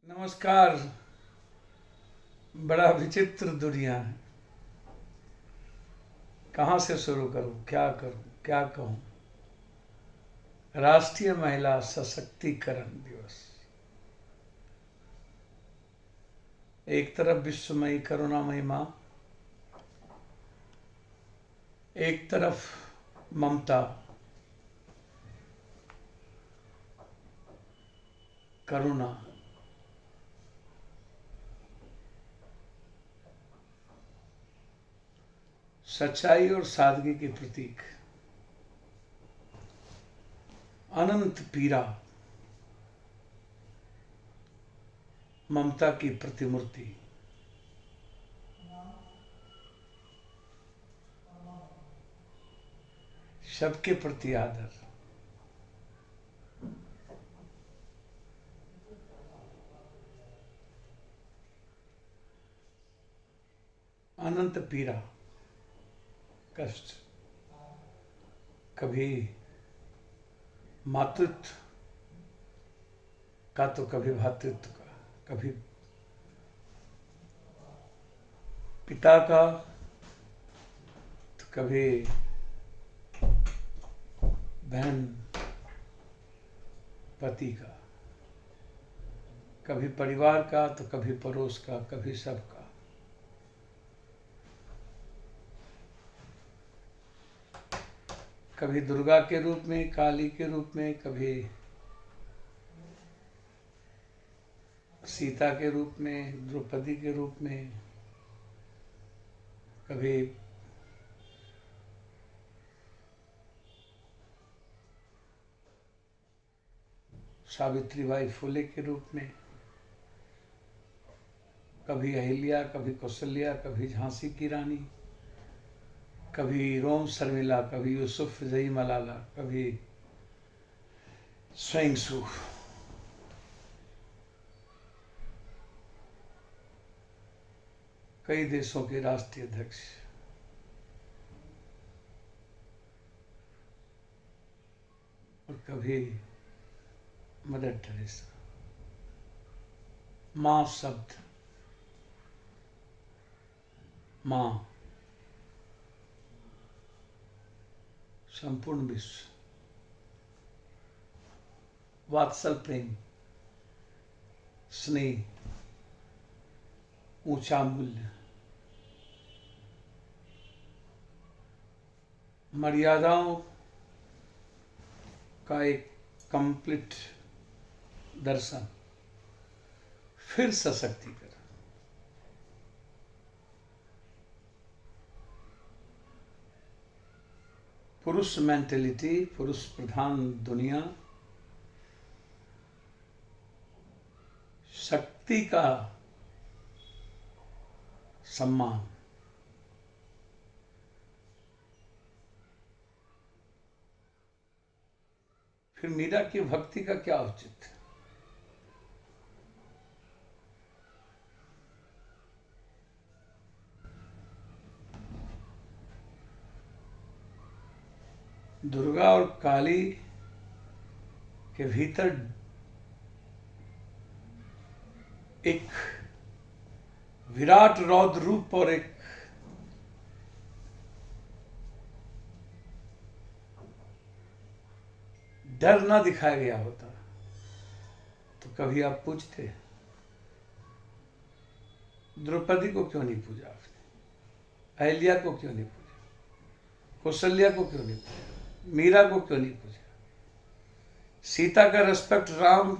नमस्कार। बड़ा विचित्र दुनिया है। कहाँ से शुरू करूं, क्या करूं, क्या कहूं। राष्ट्रीय महिला सशक्तिकरण दिवस। एक तरफ विश्वमयी करुणामयी माँ, एक तरफ ममता, करुणा। सच्चाई और सादगी के प्रतीक। अनंत पीड़ा, ममता की प्रतिमूर्ति। सबके प्रति आदर। अनंत पीड़ा, कष्ट। कभी मातृत्व का तो कभी भातृत्व का, कभी पिता का तो कभी बहन पति का, कभी परिवार का तो कभी पड़ोस का, कभी सबका। कभी दुर्गा के रूप में, काली के रूप में, कभी सीता के रूप में, द्रौपदी के रूप में, कभी सावित्रीबाई फुले के रूप में, कभी अहिल्या, कभी कौशल्या, कभी झांसी की रानी, कभी रोम शर्मिला, कभी यूसुफ जई मलाला, कभी स्वयं सु। कई देशों के राष्ट्रीय अध्यक्ष। और कभी मदर टेरेसा। मां शब्द, मां, संपूर्ण विश्व। वात्सल प्रेम, स्नेह, ऊंचा मूल्य, मर्यादाओं का एक कंप्लीट दर्शन, फिर सशक्तिकरण। पुरुष मेंटेलिटी, पुरुष प्रधान दुनिया, शक्ति का सम्मान। फिर मीरा की भक्ति का क्या औचित्य। दुर्गा और काली के भीतर एक विराट रौद्र रूप और एक डर ना दिखाया गया होता तो कभी आप पूछते द्रौपदी को क्यों नहीं पूजा आपने, अहिल्या को क्यों नहीं पूजा, कौशल्या को क्यों नहीं पूजा, मीरा को क्यों नहीं पूजा, सीता का रेस्पेक्ट राम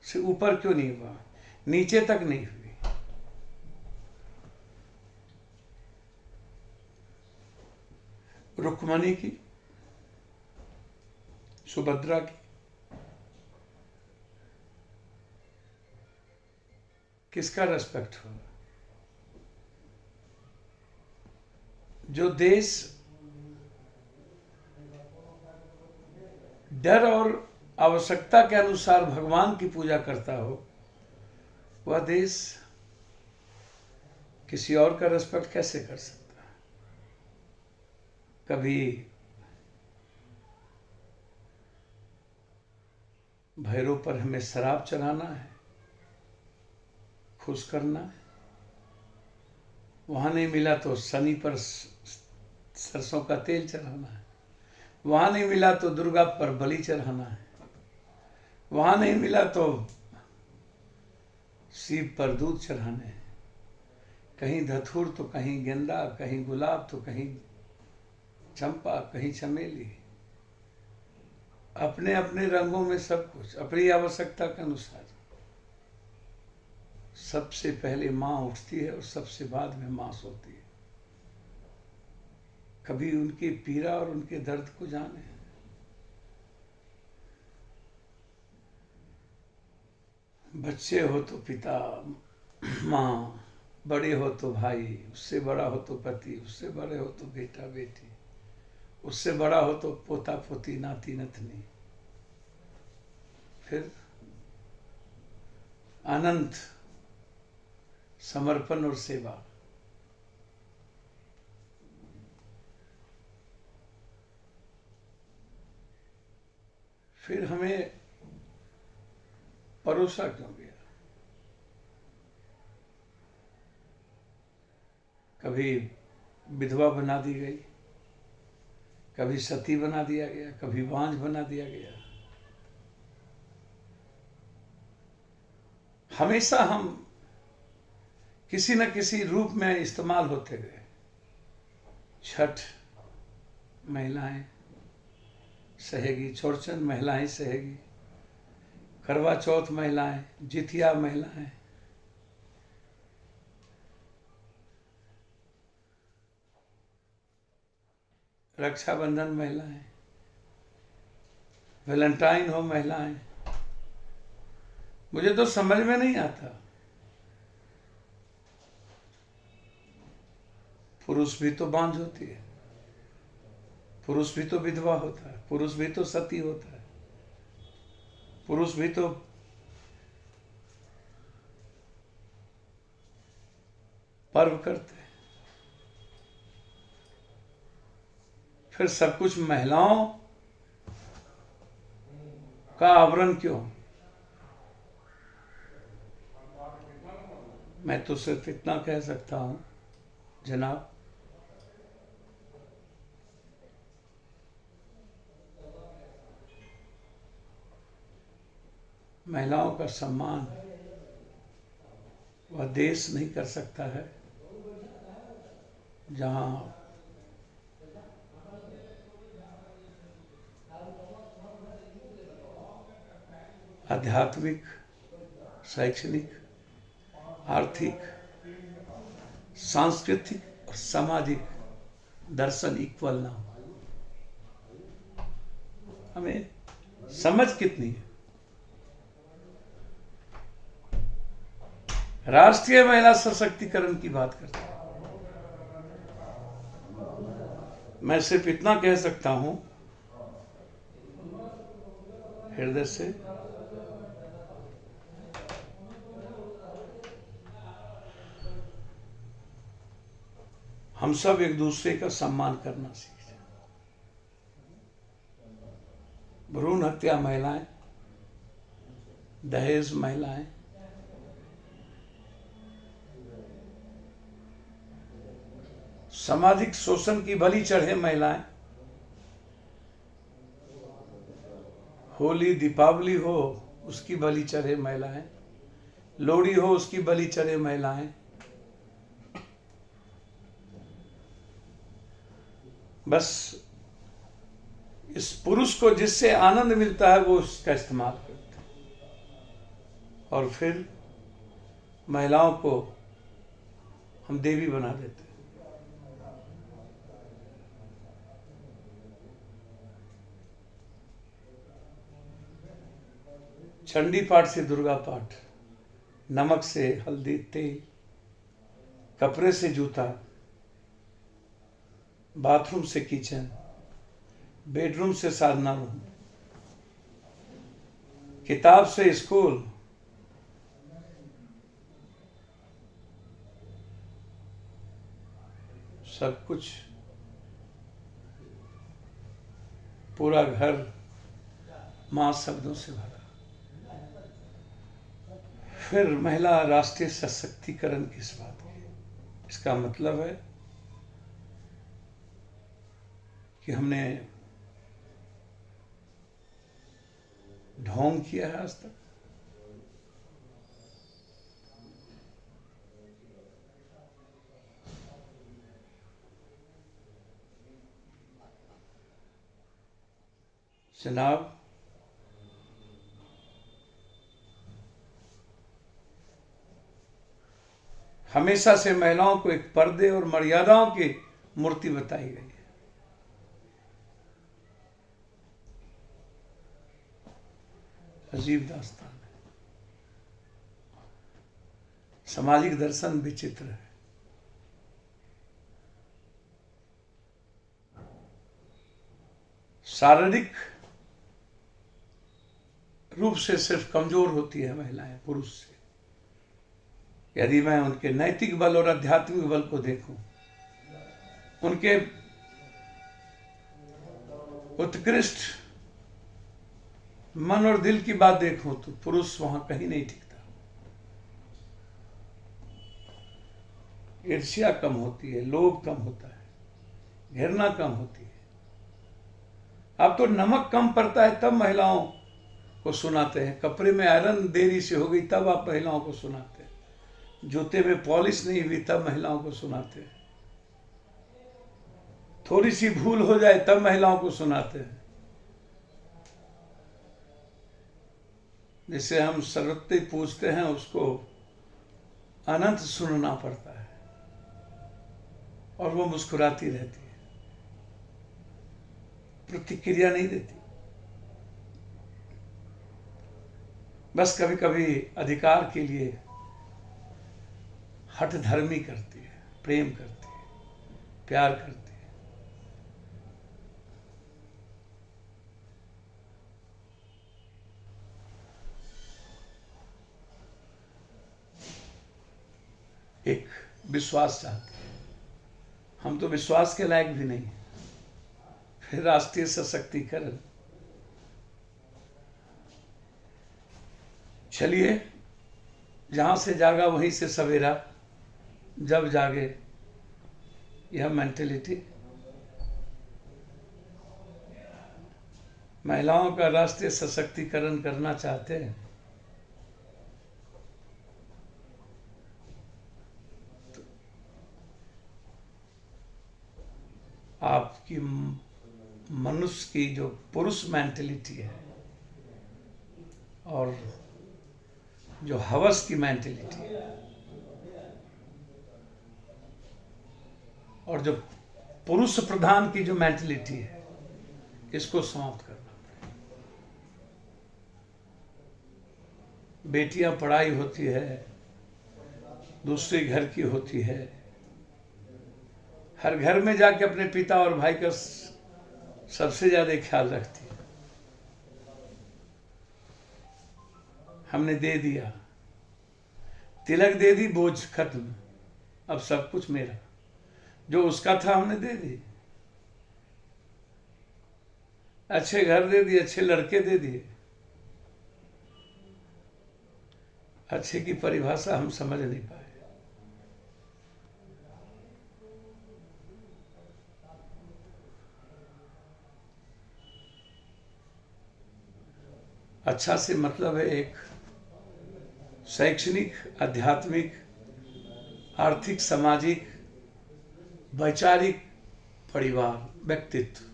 से ऊपर क्यों नहीं हुआ, नीचे तक नहीं हुई। रुक्मणी की, सुभद्रा की, किसका रेस्पेक्ट होगा। जो देश डर और आवश्यकता के अनुसार भगवान की पूजा करता हो, वह देश किसी और का रेस्पेक्ट कैसे कर सकता है। कभी भैरव पर हमें शराब चढ़ाना है, खुश करना है। वहाँ नहीं मिला तो शनि पर सरसों का तेल चढ़ाना है। वहाँ नहीं मिला तो दुर्गा पर बलि चढ़ाना है। वहाँ नहीं मिला तो शिव पर दूध चढ़ाने हैं। कहीं धतूर तो कहीं गेंदा, कहीं गुलाब तो कहीं चंपा, कहीं चमेली। अपने अपने रंगों में सब कुछ अपनी आवश्यकता के अनुसार। सबसे पहले माँ उठती है और सबसे बाद में माँ सोती है। कभी उनकी पीड़ा और उनके दर्द को जाने। बच्चे हो तो पिता, माँ, बड़े हो तो भाई, उससे बड़ा हो तो पति, उससे बड़े हो तो बेटा बेटी, उससे बड़ा हो तो पोता पोती, नाती नतनी, फिर अनंत समर्पण और सेवा। फिर हमें परोसा क्यों गया? कभी विधवा बना दी गई, कभी सती बना दिया गया, कभी बांझ बना दिया गया। हमेशा हम किसी न किसी रूप में इस्तेमाल होते गए। छठ महिलाएं सहेगी, चौरचन महिलाएं सहेगी, करवा चौथ महिलाएं, जितिया महिलाएं, रक्षाबंधन महिलाएं, वैलेंटाइन हो महिलाएं। मुझे तो समझ में नहीं आता। पुरुष भी तो बांझ होती है, पुरुष भी तो विधवा होता है, पुरुष भी तो सती होता है, पुरुष भी तो पर्व करते हैं। फिर सब कुछ महिलाओं का आवरण क्यों? मैं तो सिर्फ इतना कह सकता हूं जनाब, महिलाओं का सम्मान वह देश नहीं कर सकता है जहां आध्यात्मिक, शैक्षणिक, आर्थिक, सांस्कृतिक और सामाजिक दर्शन इक्वल ना हो। हमें समझ कितनी है? राष्ट्रीय महिला सशक्तिकरण की बात करते हैं। मैं सिर्फ इतना कह सकता हूं हृदय से, हम सब एक दूसरे का सम्मान करना सीख जाए। भ्रूण हत्या महिलाएं, दहेज महिलाएं, सामाजिक शोषण की बलि चढ़े महिलाएं, होली दीपावली हो उसकी बलि चढ़े महिलाएं, लोहड़ी हो उसकी बलि चढ़े महिलाएं, बस इस पुरुष को जिससे आनंद मिलता है वो उसका इस्तेमाल करते हैं और फिर महिलाओं को हम देवी बना देते हैं। चंडी पाठ से दुर्गा पाठ, नमक से हल्दी तेल, कपड़े से जूता, बाथरूम से किचन, बेडरूम से साधना रूम, किताब से स्कूल, सब कुछ, पूरा घर मां शब्दों से भरा। फिर महिला राष्ट्रीय सशक्तिकरण किस बात की? इसका मतलब है कि हमने ढोंग किया है आज तक। जनाब, हमेशा से महिलाओं को एक पर्दे और मर्यादाओं की मूर्ति बताई गई है। अजीब दास्तान है, सामाजिक दर्शन विचित्र है। शारीरिक रूप से सिर्फ कमजोर होती है महिलाएं पुरुष से। यदि मैं उनके नैतिक बल और आध्यात्मिक बल को देखूं, उनके उत्कृष्ट मन और दिल की बात देखूं, तो पुरुष वहां कहीं नहीं टिकता। ईर्ष्या कम होती है, लोभ कम होता है, घृणा कम होती है। अब तो नमक कम पड़ता है तब महिलाओं को सुनाते हैं, कपड़े में आयरन देरी से हो गई तब आप महिलाओं को सुनाते हैं, जूते में पॉलिश नहीं हुई तब महिलाओं को सुनाते हैं, थोड़ी सी भूल हो जाए तब महिलाओं को सुनाते हैं। जिसे हम सरस्वती पूछते हैं उसको अनंत सुनना पड़ता है और वो मुस्कुराती रहती है, प्रतिक्रिया नहीं देती। बस कभी कभी अधिकार के लिए हठधर्मी करती है, प्रेम करती है, प्यार करती है। एक विश्वास चाहती है। हम तो विश्वास के लायक भी नहीं। फिर राष्ट्रीय सशक्तिकरण, चलिए जहां से जागा वहीं से सवेरा, जब जागे यह मेंटेलिटी। महिलाओं का राष्ट्रीय सशक्तिकरण करना चाहते हैं तो आपकी मनुष्य की जो पुरुष मेंटेलिटी है और जो हवस की मेंटेलिटी है और जो पुरुष प्रधान की जो मेंटेलिटी है, इसको समाप्त करना पड़ेगा। बेटियां पढ़ाई होती है, दूसरे घर की होती है, हर घर में जाके अपने पिता और भाई का सबसे ज्यादा ख्याल रखती है। हमने दे दिया, तिलक दे दी, बोझ खत्म, अब सब कुछ मेरा, जो उसका था हमने दे दी। अच्छे घर दे दिए, अच्छे लड़के दे दिए। अच्छे की परिभाषा हम समझ नहीं पाए। अच्छा से मतलब है एक शैक्षणिक, आध्यात्मिक, आर्थिक, सामाजिक, वैचारिक परिवार, व्यक्तित्व।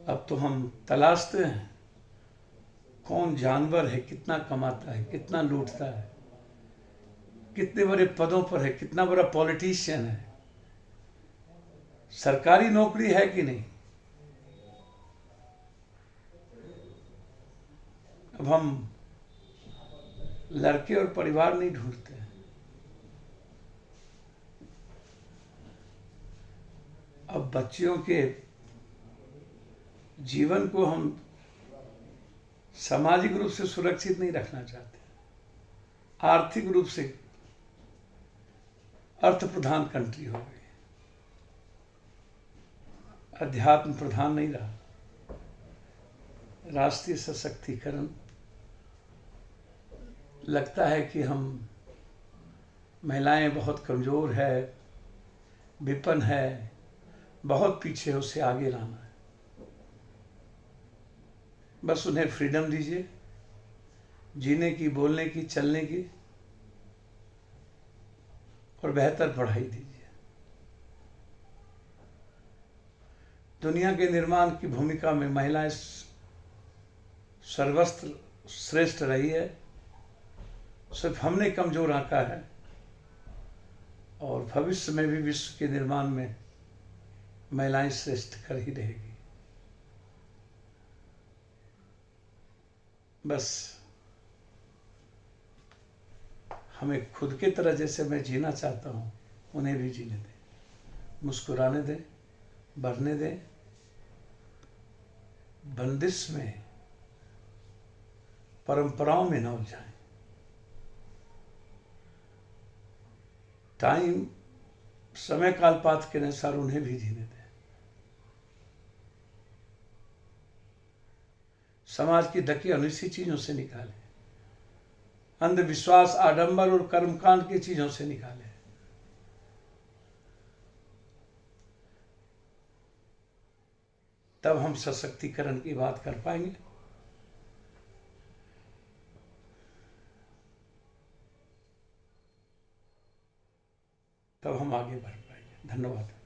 अब तो हम तलाशते हैं कौन जानवर है, कितना कमाता है, कितना लूटता है, कितने बड़े पदों पर है, कितना बड़ा पॉलिटिशियन है, सरकारी नौकरी है कि नहीं। अब हम लड़के और परिवार नहीं ढूंढते हैं। अब बच्चियों के जीवन को हम सामाजिक रूप से सुरक्षित नहीं रखना चाहते, आर्थिक रूप से अर्थ प्रधान कंट्री हो गई, अध्यात्म प्रधान नहीं रहा। राष्ट्रीय सशक्तिकरण लगता है कि हम महिलाएं बहुत कमज़ोर है, विपन्न है, बहुत पीछे, उसे आगे लाना है। बस उन्हें फ्रीडम दीजिए, जीने की, बोलने की, चलने की, और बेहतर पढ़ाई दीजिए। दुनिया के निर्माण की भूमिका में महिलाएं सर्वस्त्र श्रेष्ठ रही है, सिर्फ हमने कमजोर आंका है, और भविष्य में भी विश्व के निर्माण में महिलाएं श्रेष्ठ कर ही रहेगी। बस हमें खुद की तरह जैसे मैं जीना चाहता हूँ, उन्हें भी जीने दें, मुस्कुराने दें, बढ़ने दें, बंदिश में, परंपराओं में न उलझाएं। टाइम, समय काल पात्र के अनुसार उन्हें भी जीने दें। समाज की ढकी अनिसी चीजों से निकालें, अंधविश्वास, आडंबर और कर्मकांड की चीजों से निकालें। तब हम सशक्तिकरण की बात कर पाएंगे। तब हम आगे बढ़ पाएंगे। धन्यवाद।